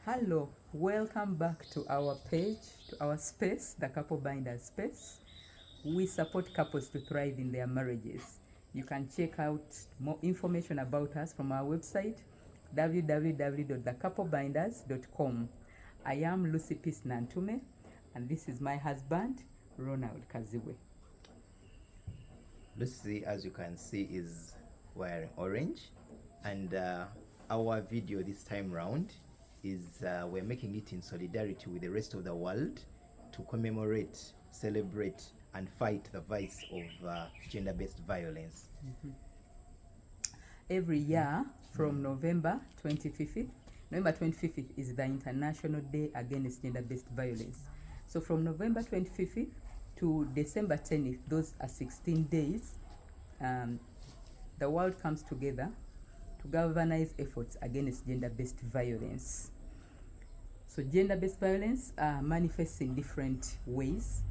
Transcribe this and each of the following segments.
Hello, welcome back to our page, to our space, the Couple Binders space. We support couples to thrive in their marriages. You can check out more information about us from our website, www.thecouplebinders.com. I am Lucy Peace Nantume, and this is my husband, Ronald Kaziwe. Lucy, as you can see, is wearing orange, and our video this time round is we're making it in solidarity with the rest of the world to commemorate, celebrate, and fight the vice of gender-based violence. Every year from November 25th is the International Day Against Gender-Based Violence. So from November 25th to December 10th, those are 16 days, the world comes together to galvanize efforts against gender-based violence. So gender-based violence manifests in different ways,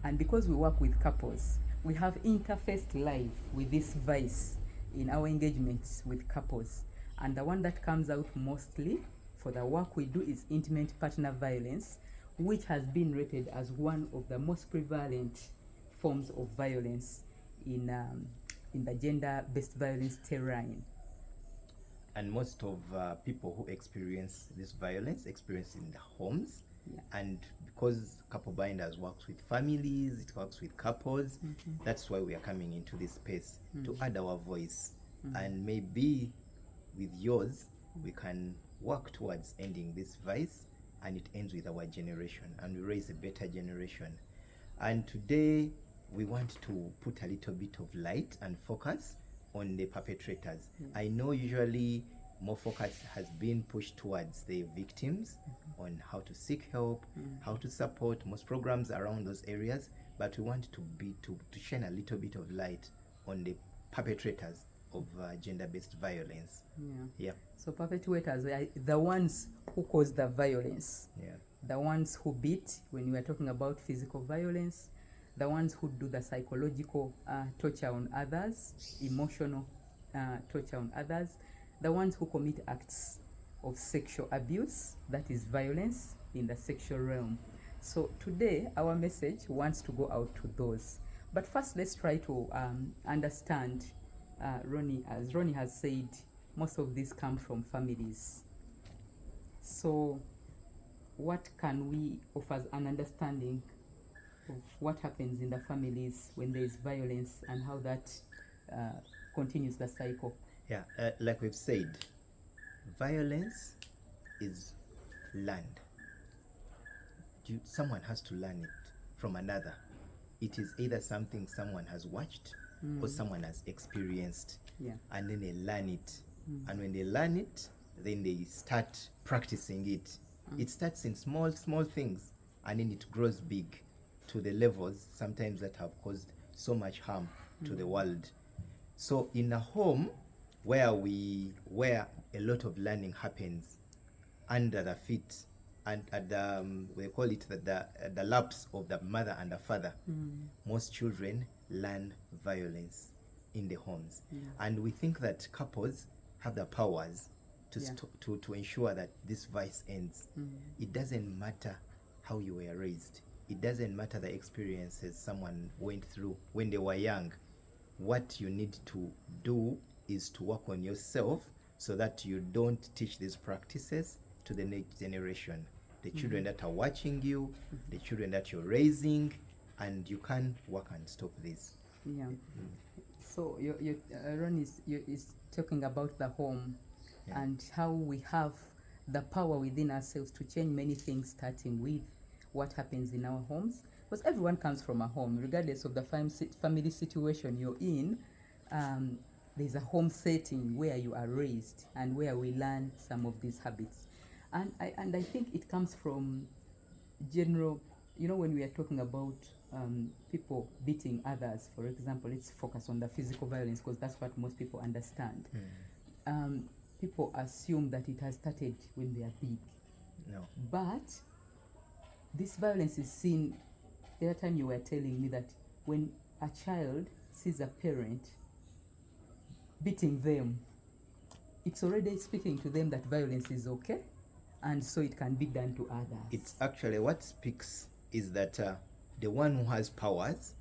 and because we work with couples, we have interfaced life with this vice in our engagements with couples. And the one that comes out mostly for the work we do is intimate partner violence, which has been rated as one of the most prevalent forms of violence in the gender-based violence terrain. And most of people who experience this violence experience in the homes. Yeah. And because Couple Binders works with families, it works with couples, that's why we are coming into this space to add our voice. And maybe with yours, we can work towards ending this vice, and it ends with our generation, and we raise a better generation. And today, we want to put a little bit of light and focus on the perpetrators. I know usually more focus has been pushed towards the victims on how to seek help, how to support, most programs around those areas, but we want to shine a little bit of light on the perpetrators of gender-based violence. Yeah. So perpetrators are the ones who cause the violence. Yeah. The ones who beat, when we are talking about physical violence, the ones who do the psychological torture on others, emotional torture on others, the ones who commit acts of sexual abuse, that is violence in the sexual realm. So today, our message wants to go out to those. But first, let's try to understand, Ronnie, as Ronnie has said, most of these come from families. So what can we offer as an understanding of what happens in the families when there is violence and how that continues the cycle? Yeah, like we've said, violence is learned. Someone has to learn it from another. It is either something someone has watched or someone has experienced, and then they learn it. And when they learn it, then they start practicing it. It starts in small things, and then it grows big to the levels sometimes that have caused so much harm to the world. So in a home where a lot of learning happens under the feet and at the we call it the laps of the mother and the father, most children learn violence in the homes. And we think that couples have the powers to ensure that this vice ends. It doesn't matter how you were raised. It doesn't matter the experiences someone went through when they were young. What you need to do is to work on yourself so that you don't teach these practices to the next generation. The children that are watching you, the children that you're raising, and you can work and stop this. Yeah. So Ron is talking about the home and how we have the power within ourselves to change many things, starting with what happens in our homes, because everyone comes from a home, regardless of the family situation you're in. There's a home setting where you are raised and where we learn some of these habits, and I think it comes from general, when we are talking about people beating others, for example, let's focus on the physical violence because that's what most people understand. People assume that it has started when they are big. No. But this violence is seen. The other time you were telling me that when a child sees a parent beating them, it's already speaking to them that violence is okay and so it can be done to others. It's actually what speaks is that the one who has powers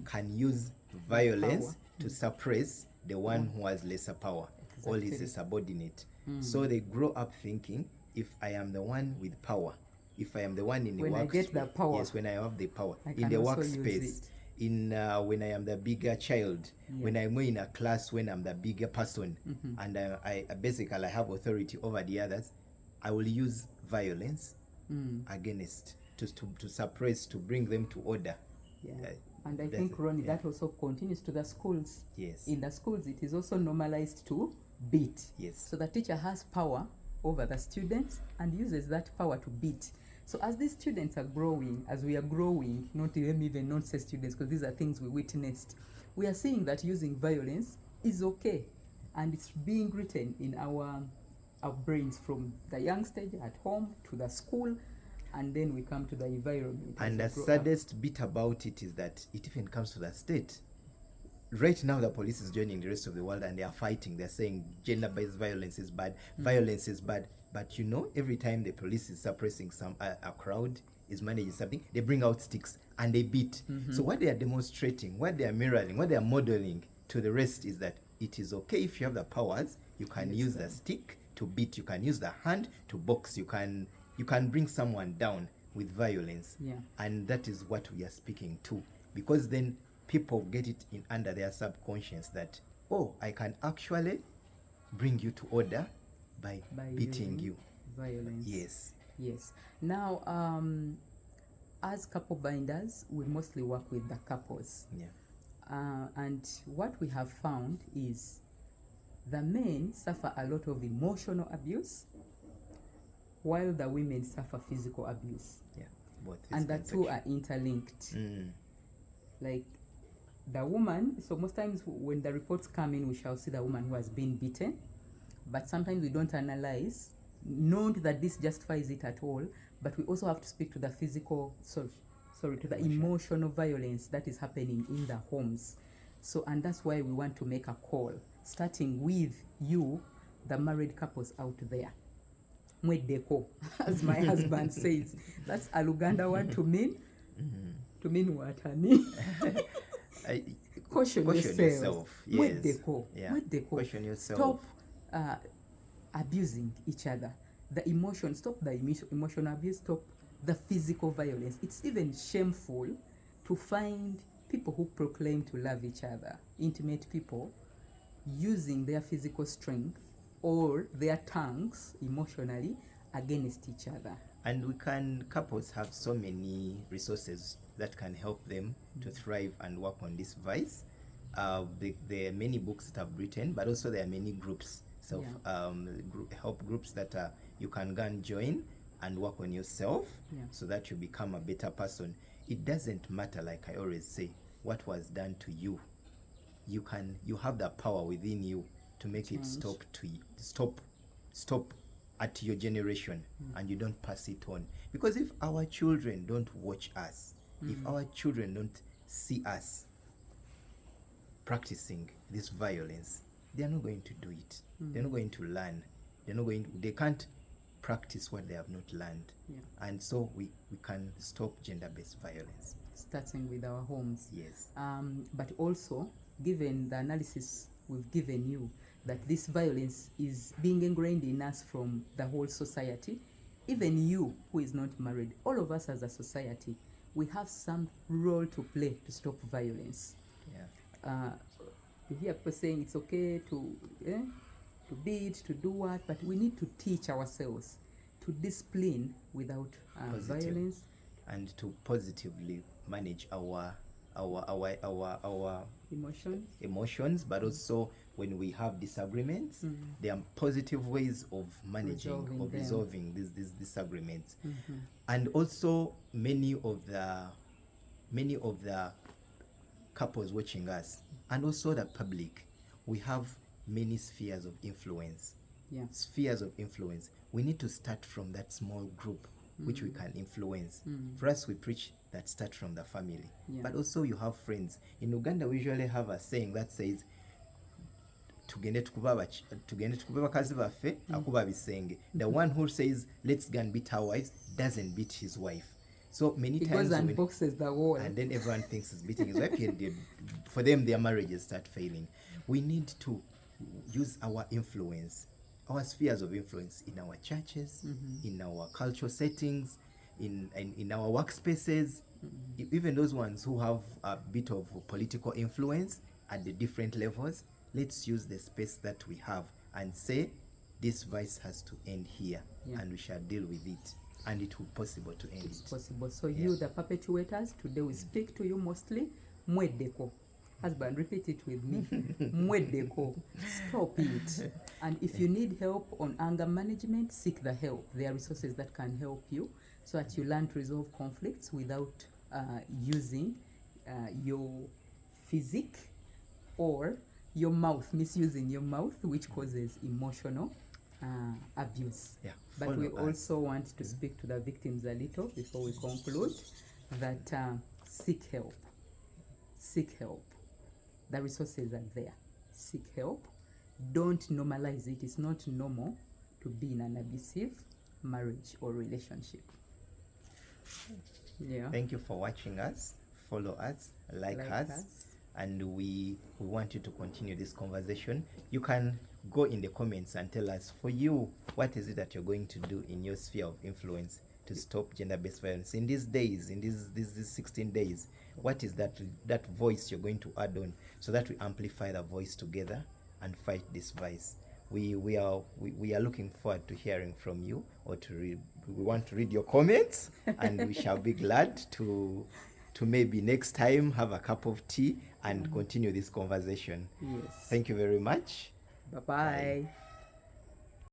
can use violence to suppress the one who has lesser power. All is a subordinate. So they grow up thinking, if I am the one with power, if I am the one in the when I get the power, yes, when I have the power I in the can also use workspace, it. in when I am the bigger child, when I'm in a class, when I'm the bigger person, and I basically have authority over the others, I will use violence against to suppress, to bring them to order. And I think, Ronnie, that also continues to the schools. Yes. In the schools, it is also normalized to beat. Yes. So the teacher has power over the students and uses that power to beat. So as these students are growing, as we are growing, not even non-say students, because these are things we witnessed, we are seeing that using violence is okay. And it's being written in our brains from the young stage at home to the school, and then we come to the environment. And the saddest bit about it is that it even comes to the state. Right now, the police is joining the rest of the world and they are fighting. They're saying gender-based violence is bad, violence is bad. But you know, every time the police is suppressing a crowd, is managing something, they bring out sticks and they beat. So what they are demonstrating, what they are mirroring, what they are modeling to the rest is that it is okay if you have the powers, you can use the stick to beat, you can use the hand to box, you can bring someone down with violence. And that is what we are speaking to, because then people get it in under their subconscious that, oh, I can actually bring you to order by beating you. Violence. Yes. Now, as couple binders, we mostly work with the couples. And what we have found is the men suffer a lot of emotional abuse, while the women suffer physical abuse. Both. And the two are interlinked. Like the woman, so most times when the reports come in, we shall see the woman who has been beaten, but sometimes we don't analyze, not that this justifies it at all, but we also have to speak to the physical, to the emotional violence that is happening in the homes. So, and that's why we want to make a call, starting with you, the married couples out there. Mweddeko, as my husband says. That's a Luganda word to mean what, honey? Caution yourself. Mweddeko. Mweddeko. Caution yourself. Stop abusing each other. The emotion, stop the emotional abuse, stop the physical violence. It's even shameful to find people who proclaim to love each other, intimate people, using their physical strength or their tongues emotionally against each other. And couples have so many resources that can help them to thrive and work on this vice. There are many books that I've written, but also there are many groups, help groups that you can go and join and work on yourself so that you become a better person. It doesn't matter, like I always say, what was done to you. You have the power within you to make it stop at your generation, and you don't pass it on. Because if our children don't watch us, if our children don't see us practicing this violence, they are not going to do it. They're not going to learn. They can't practice what they have not learned. And so we can stop gender-based violence. Starting with our homes. Yes. But also, given the analysis we've given you, that this violence is being ingrained in us from the whole society, even you who is not married, all of us as a society, we have some role to play to stop violence. You hear people saying it's okay to beat, to do what, but we need to teach ourselves to discipline without violence, and to positively manage our emotions, but also when we have disagreements, there are positive ways of resolving these disagreements. And also many of the couples watching us, and also the public, we have many spheres of influence. We need to start from that small group which we can influence. For us, we preach that start from the family, but also you have friends. In Uganda, we usually have a saying that says, tugende tukube bakazi baffe akuba bisenge. The one who says let's go and beat our wives doesn't beat his wife. So many he times goes and boxes the wall, and then everyone thinks he's beating his wife. For them, their marriages start failing. We need to use our influence, our spheres of influence in our churches, in our cultural settings, in our workspaces, even those ones who have a bit of political influence at the different levels. Let's use the space that we have and say this vice has to end here, and we shall deal with it, and it will be possible to end it. Possible. So you, the perpetrators, today we speak to you mostly. Mweddeko. Husband, repeat it with me. Mweddeko. Stop it. And if you need help on anger management, seek the help. There are resources that can help you so that you learn to resolve conflicts without using your physique or your mouth, misusing your mouth, which causes emotional abuse. Yeah, but we also want to speak to the victims a little before we conclude that seek help. Seek help. The resources are there. Seek help. Don't normalize it. It's not normal to be in an abusive marriage or relationship. Yeah. Thank you for watching us. Follow us, like us, and we want you to continue this conversation. You can go in the comments and tell us, for you, what is it that you're going to do in your sphere of influence to stop gender-based violence in these days, in these 16 days? What is that voice you're going to add on so that we amplify the voice together and fight this vice? We are looking forward to hearing from you, or we want to read your comments, and we shall be glad to maybe next time have a cup of tea and continue this conversation. Yes. Thank you very much. Bye-bye. Bye.